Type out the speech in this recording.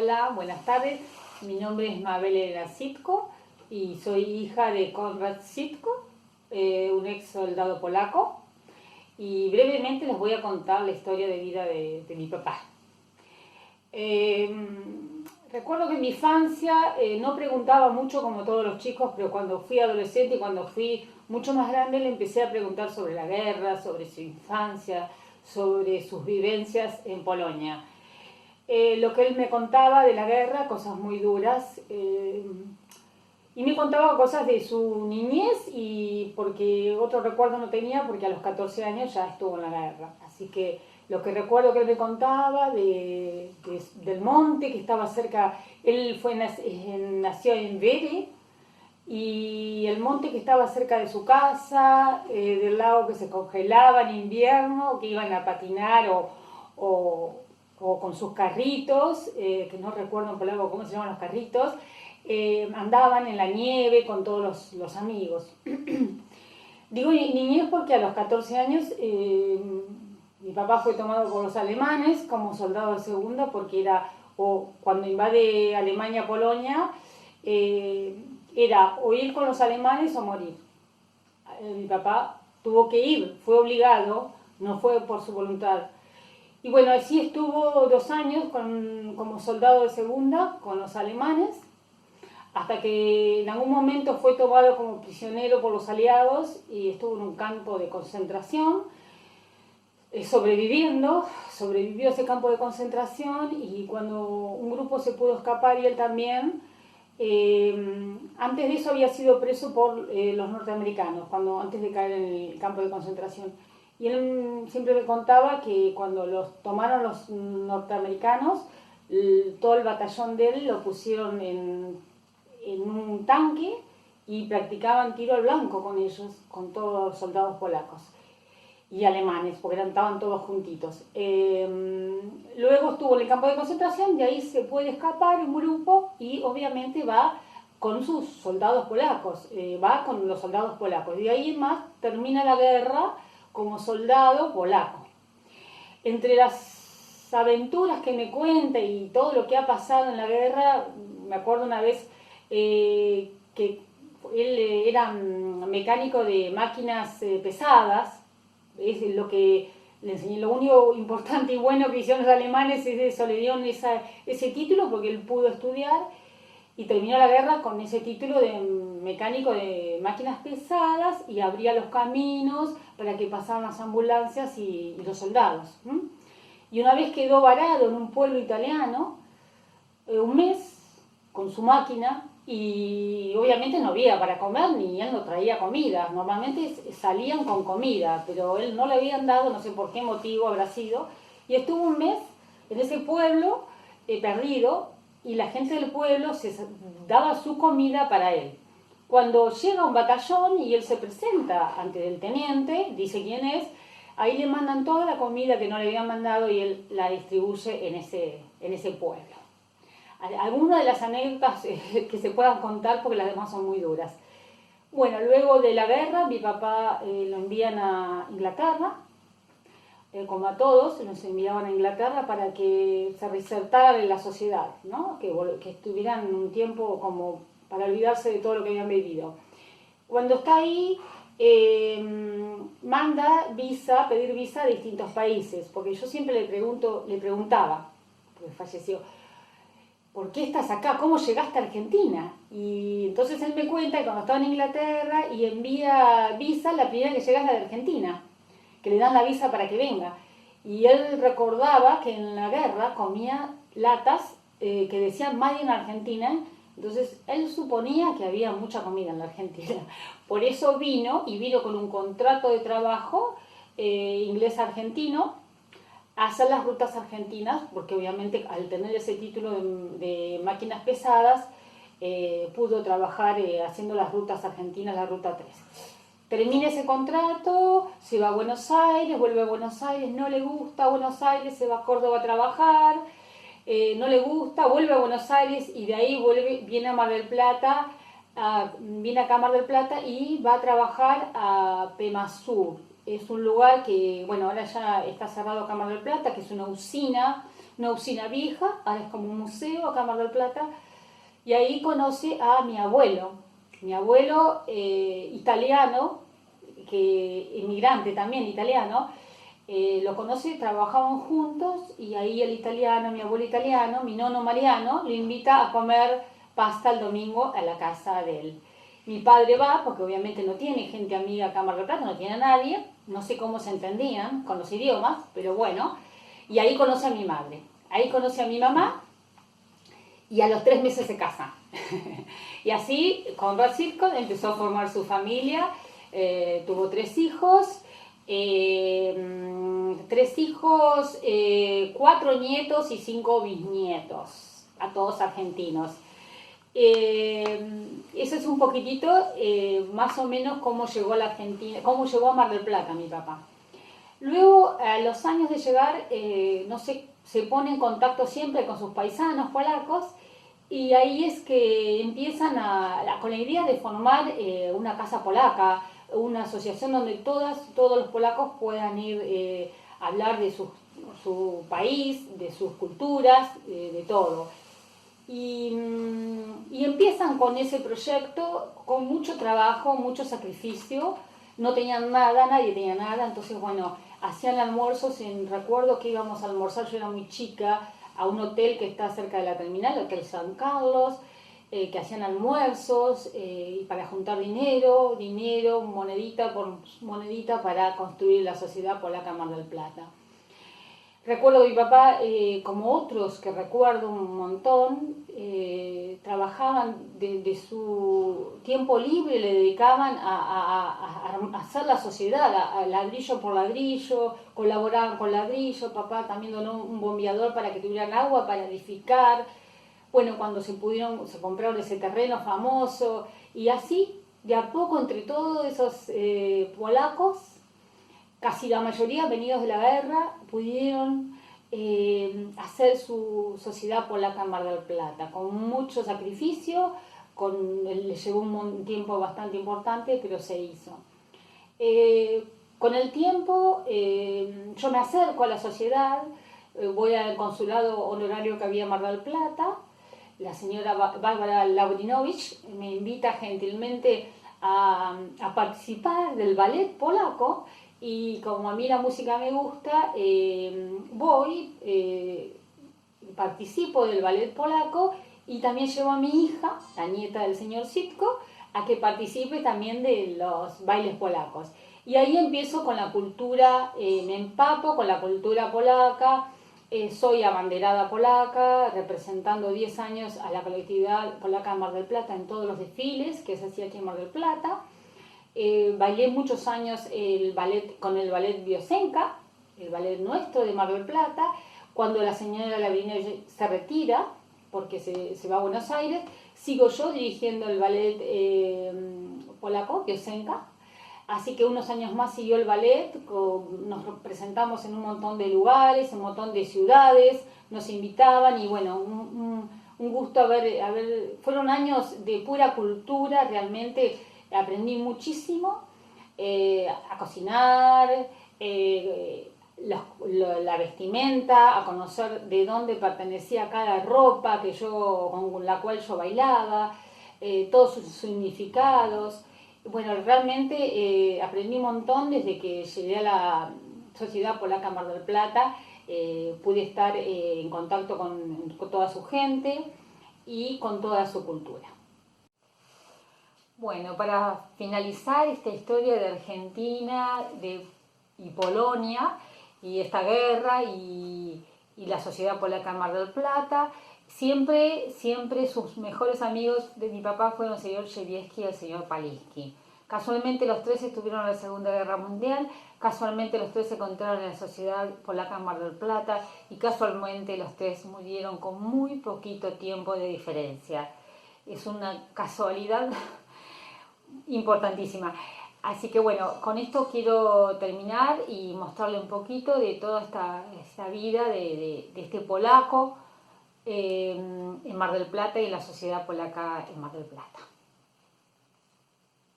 Hola, buenas tardes. Mi nombre es Mabel Elena Sitko y soy hija de Konrad Sitko, un ex soldado polaco. Y brevemente les voy a contar la historia de vida de mi papá. Eh, Recuerdo que en mi infancia no preguntaba mucho como todos los chicos, pero cuando fui adolescente y cuando fui mucho más grande le empecé a preguntar sobre la guerra, sobre su infancia, sobre sus vivencias en Polonia. Lo que él me contaba de la guerra, cosas muy duras, y me contaba cosas de su niñez, y porque otro recuerdo no tenía, porque a los 14 años ya estuvo en la guerra. Así que lo que recuerdo que él me contaba del monte que estaba cerca, él nació en Vere, y el monte que estaba cerca de su casa, del lago que se congelaba en invierno, que iban a patinar o, o con sus carritos, que no recuerdo en polaco cómo se llaman los carritos, andaban en la nieve con todos los amigos. Digo niñez porque a los 14 años mi papá fue tomado por los alemanes como soldado de segunda, porque cuando invade Alemania Polonia, era o ir con los alemanes o morir. Mi papá tuvo que ir, fue obligado, no fue por su voluntad. Y bueno, así estuvo 2 años como soldado de segunda con los alemanes, hasta que en algún momento fue tomado como prisionero por los aliados y estuvo en un campo de concentración, sobrevivió a ese campo de concentración, y cuando un grupo se pudo escapar y él también, antes de eso había sido preso por los norteamericanos, antes de caer en el campo de concentración. Y él siempre me contaba que cuando los tomaron los norteamericanos, todo el batallón de él lo pusieron en un tanque y practicaban tiro al blanco con ellos, con todos los soldados polacos y alemanes, porque estaban todos juntitos. Luego estuvo en el campo de concentración, de ahí se puede escapar un grupo y obviamente va con sus soldados polacos, va con los soldados polacos. De ahí en más termina la guerra como soldado polaco. Entre las aventuras que me cuenta y todo lo que ha pasado en la guerra, me acuerdo una vez que él era mecánico de máquinas pesadas. Es lo que le enseñé. Lo único importante y bueno que hicieron los alemanes es eso, le dieron ese título porque él pudo estudiar y terminó la guerra con ese título de mecánico de máquinas pesadas, y abría los caminos para que pasaran las ambulancias y los soldados. Y una vez quedó varado en un pueblo italiano, un mes, con su máquina, y obviamente no había para comer, ni él no traía comida. Normalmente salían con comida, pero él no le habían dado, no sé por qué motivo habrá sido, y estuvo un mes en ese pueblo perdido, y la gente del pueblo daba su comida para él. Cuando llega un batallón y él se presenta ante el teniente, dice quién es, ahí le mandan toda la comida que no le habían mandado y él la distribuye en ese pueblo. Algunas de las anécdotas que se puedan contar, porque las demás son muy duras. Bueno, luego de la guerra, mi papá lo envían a Inglaterra, como a todos, nos enviaban a Inglaterra para que se reinsertaran en la sociedad, ¿no? Que estuvieran un tiempo como para olvidarse de todo lo que habían vivido. Cuando está ahí, manda pedir visa a distintos países, porque yo siempre le preguntaba, porque falleció, ¿por qué estás acá? ¿Cómo llegaste a Argentina? Y entonces él me cuenta que cuando estaba en Inglaterra y envía visa, la primera que llega es la de Argentina, que le dan la visa para que venga. Y él recordaba que en la guerra comía latas que decían Made in Argentina, entonces él suponía que había mucha comida en la Argentina. Por eso vino con un contrato de trabajo inglés-argentino, a hacer las rutas argentinas, porque obviamente al tener ese título de máquinas pesadas, pudo trabajar haciendo las rutas argentinas, la ruta 3. Termina ese contrato, se va a Buenos Aires, vuelve a Buenos Aires, no le gusta Buenos Aires, se va a Córdoba a trabajar, no le gusta, vuelve a Buenos Aires y de ahí viene a Mar del Plata, viene acá a Mar del Plata y va a trabajar a Pemasur. Es un lugar que, bueno, ahora ya está cerrado acá en Mar del Plata, que es una usina una usina vieja, ahora es como un museo acá en Mar del Plata, y ahí conoce a mi abuelo italiano, que inmigrante también italiano, lo conoce, trabajaban juntos y ahí el italiano, mi abuelo italiano, mi nono Mariano, lo invita a comer pasta el domingo a la casa de él. Mi padre va, porque obviamente no tiene gente amiga acá en Mar del Plata, no tiene a nadie, no sé cómo se entendían con los idiomas, pero bueno, y ahí conoce a mi madre, ahí conoce a mi mamá y a los 3 meses se casan. Y así Conrad Sitcom empezó a formar su familia, tuvo 3 hijos, 4 nietos y 5 bisnietos, a todos argentinos. Eso es un poquitito, más o menos cómo llegó a la Argentina, cómo llegó a Mar del Plata mi papá. Luego, a los años de llegar, no sé, se pone en contacto siempre con sus paisanos polacos y ahí es que empiezan con la idea de formar una casa polaca, una asociación donde todos los polacos puedan ir a hablar de su país, de sus culturas, de todo. Y empiezan con ese proyecto con mucho trabajo, mucho sacrificio, no tenían nada, nadie tenía nada, entonces bueno, hacían almuerzos, recuerdo que íbamos a almorzar, yo era muy chica, a un hotel que está cerca de la terminal, el Hotel San Carlos, que hacían almuerzos para juntar dinero, monedita por monedita para construir la sociedad polaca Mar del Plata. Recuerdo que mi papá, como otros que recuerdo un montón, trabajaban de su tiempo libre, le dedicaban a hacer la sociedad, a ladrillo por ladrillo, colaboraban con ladrillo, papá también donó un bombeador para que tuvieran agua para edificar. Bueno, cuando se compraron ese terreno famoso, y así, de a poco, entre todos esos polacos, casi la mayoría venidos de la guerra, pudieron hacer su sociedad polaca en Mar del Plata, con mucho sacrificio, le llevó un tiempo bastante importante, pero se hizo. Con el tiempo yo me acerco a la sociedad, voy al consulado honorario que había en Mar del Plata, la señora Bárbara Laurinovich me invita gentilmente a participar del ballet polaco. Y como a mí la música me gusta, participo del ballet polaco y también llevo a mi hija, la nieta del señor Sitko, a que participe también de los bailes polacos. Y ahí empiezo con la cultura, me empapo con la cultura polaca, soy abanderada polaca, representando 10 años a la colectividad polaca en Mar del Plata en todos los desfiles que se hacía aquí en Mar del Plata. Bailé muchos años con el ballet Biosenka, el ballet nuestro de Mar del Plata. Cuando la señora Labrinovich se retira, porque se va a Buenos Aires, sigo yo dirigiendo el ballet polaco, Biosenka. Así que unos años más siguió el ballet, nos presentamos en un montón de lugares, en un montón de ciudades, nos invitaban y bueno, un gusto fueron años de pura cultura, realmente. Aprendí muchísimo a cocinar, la vestimenta, a conocer de dónde pertenecía cada ropa con la cual yo bailaba, todos sus significados. Bueno, realmente aprendí un montón desde que llegué a la Sociedad Polaca Mar del Plata, pude estar en contacto con toda su gente y con toda su cultura. Bueno, para finalizar esta historia de Argentina y Polonia, y esta guerra y la sociedad polaca en Mar del Plata, siempre sus mejores amigos de mi papá fueron el señor Chebieski y el señor Paliski. Casualmente los 3 estuvieron en la Segunda Guerra Mundial, casualmente los 3 se encontraron en la sociedad polaca en Mar del Plata y casualmente los 3 murieron con muy poquito tiempo de diferencia. Es una casualidad importantísima. Así que bueno, con esto quiero terminar y mostrarle un poquito de toda esta vida de este polaco en Mar del Plata y en la sociedad polaca en Mar del Plata.